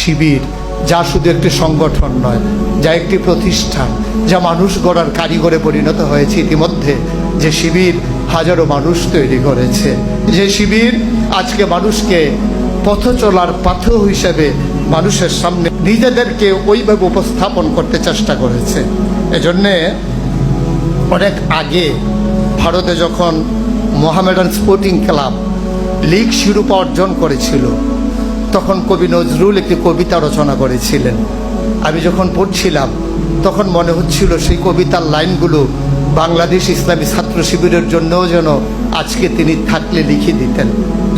শিবির, যা শুধু একটি সংগঠন নয়, যা একটি প্রতিষ্ঠান, যা মানুষ গড়ার কারিগরে পরিণত হয়েছে ইতিমধ্যে, যে শিবির হাজারো মানুষ তৈরি করেছে, যে শিবির আজকে মানুষকে পথ চলার পাথর হিসেবে মানুষের সামনে নিজেদেরকে ওইভাবে উপস্থাপন করতে চেষ্টা করেছে। এজন্যে অনেক আগে ভারতে যখন মোহামেডান স্পোর্টিং ক্লাব লীগ শিরোপা অর্জন করেছিল, তখন কবি নজরুল একটি কবিতা রচনা করেছিলেন। আমি যখন পড়ছিলাম তখন মনে হচ্ছিল সেই কবিতার লাইনগুলো বাংলাদেশ ইসলামী ছাত্র শিবিরের জন্যও যেন আজকে তিনি থাকলে লিখে দিতেন।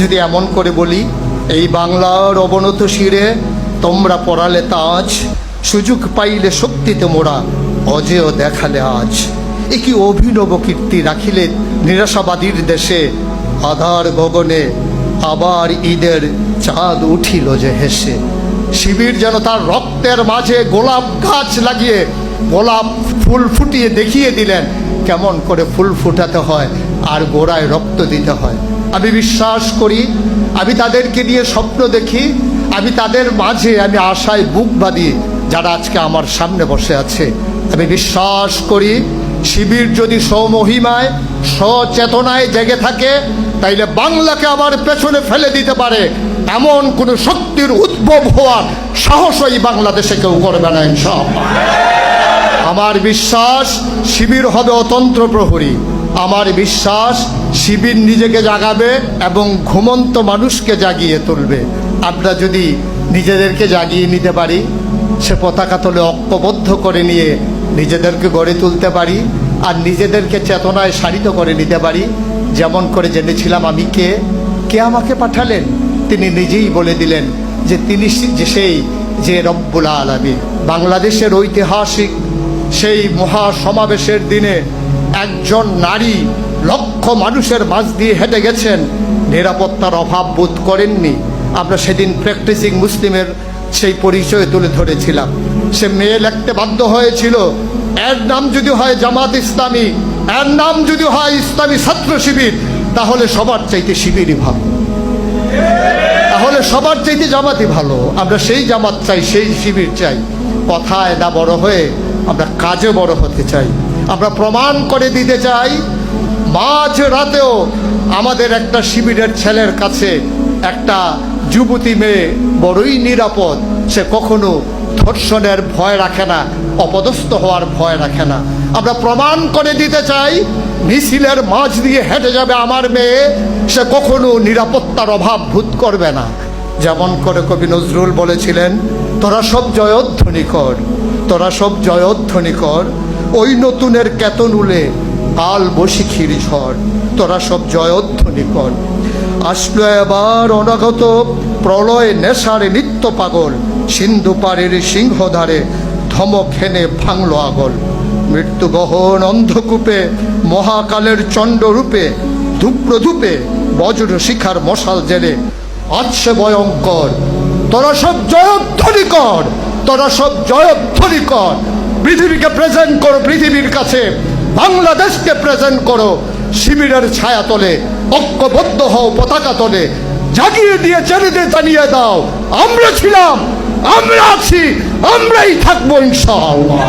যদি এমন করে বলি, এই বাংলার অবনত শিরে তোমরা পড়ালে তাজ, সুযোগ পাইলে শক্তিতে মোরা অজেয় দেখালে আজ। এ কি অভিনব কীর্তি রাখিলে নিরাশাবাদীর দেশে, আধার গগনে আবার ঈদের চাঁদ উঠিল যে হেসে। শিবির যেন তার রক্তের মাঝে গোলাপ গাছ লাগিয়ে গোলাপ ফুল ফুটিয়ে দেখিয়ে দিলেন কেমন করে ফুল ফুটাতে হয় আর গোড়ায় রক্ত দিতে হয়। আমি বিশ্বাস করি, আমি তাদেরকে নিয়ে স্বপ্ন দেখি, আমি তাদের মাঝে আমি আশায় বুক বাঁধি যারা আজকে আমার সামনে বসে আছে। আমি বিশ্বাস করি শিবির যদি স্বমহিমায় সচেতনায় জেগে থাকে, তাইলে বাংলাকে আবার পেছনে ফেলে দিতে পারে এমন কোন শক্তির উদ্ভব হওয়ার সাহসই বাংলাদেশে কেউ করবে না ইনশাআল্লাহ। আমার বিশ্বাস শিবির হবে অতন্ত্র প্রহরী। আমার বিশ্বাস শিবির নিজেকে জাগাবে এবং ঘুমন্ত মানুষকে জাগিয়ে তুলবে। আমরা যদি নিজেদেরকে জাগিয়ে নিতে পারি, সে পতাকা তলে ঐক্যবদ্ধ করে নিয়ে নিজেদেরকে গড়ে তুলতে পারি, আর নিজেদেরকে চেতনায় সারিত করে নিতে পারি, যেমন করে জেনেছিলাম আমি কে আমাকে পাঠালেন, তিনি নিজেই বলে দিলেন যে তিনি যে রব্বুল আলামিন। বাংলাদেশের ঐতিহাসিক সেই মহাসমাবেশের দিনে একজন নারী লক্ষ মানুষের মাঝ দিয়ে হেঁটে গেছেন, নিরাপত্তার অভাব বোধ করেননি। আমরা সেদিন প্র্যাকটিসিং মুসলিমের সেই পরিচয় তুলে ধরেছিলাম। সে মেয়ে লিখতে বাধ্য হয়েছিল, এর নাম যদি হয় জামাত ইসলামী, এর নাম যদি হয় ইসলামী ছাত্র শিবির, তাহলে সবার চাইতে শিবিরই ভালো, তাহলে সবার চাইতে জামাতই ভালো। আমরা সেই জামাত চাই, সেই শিবির চাই। কথায় না বড় হয়ে আমরা কাজে বড় হতে চাই। আমরা প্রমাণ করে দিতে চাই মাঝ রাতেও আমাদের একটা শিবিরের ছেলের কাছে একটা যুবতী মেয়ে বড়ই নিরাপদ। সে কখনো ধর্ষণের ভয় রাখে না, অপদস্থ হওয়ার ভয় রাখে না। আমরা প্রমাণ করে দিতে চাই মিছিলের মাঝ দিয়ে হেঁটে যাবে আমার মেয়ে, সে কখনো নিরাপত্তার অভাব বোধ করবে না। যেমন করে কবি নজরুল বলেছিলেন, তোরা সব জয়ধ্বনি কর, তোরা সব জয়ধ্বনি কর, ওই নতুনের কেতন উলে কাল বসিখির ঝড়, তোরা সব জয়ধ্বনি কর। আসলো এবার অনাগত প্রলয় নেশারে নিত্য পাগল, সিন্ধু পাড়ের সিংহধারে ধমক হেনে ভাঙলো আগল। মৃত্যু গহন অন্ধকূপে মহাকালের চণ্ডরূপে, ধূপ্রধূপে বজ্র শিখার মশাল জেলে আছে ভয়ঙ্কর। তোরা সব জয়ধ্বনি কর, তোরা সব জয়ধ্বনি কর। পৃথিবীকে প্রেজেন্ট করো, পৃথিবীর কাছে বাংলাদেশকে প্রেজেন্ট করো। শিবিরের ছায়া তলে ঐক্যবদ্ধ হও, পতাকা তলে জাগিয়ে দিয়ে ছেলেদের জানিয়ে দাও আমরা ছিলাম, আমরা আছি, আমরাই থাকবো ইনশাআল্লাহ।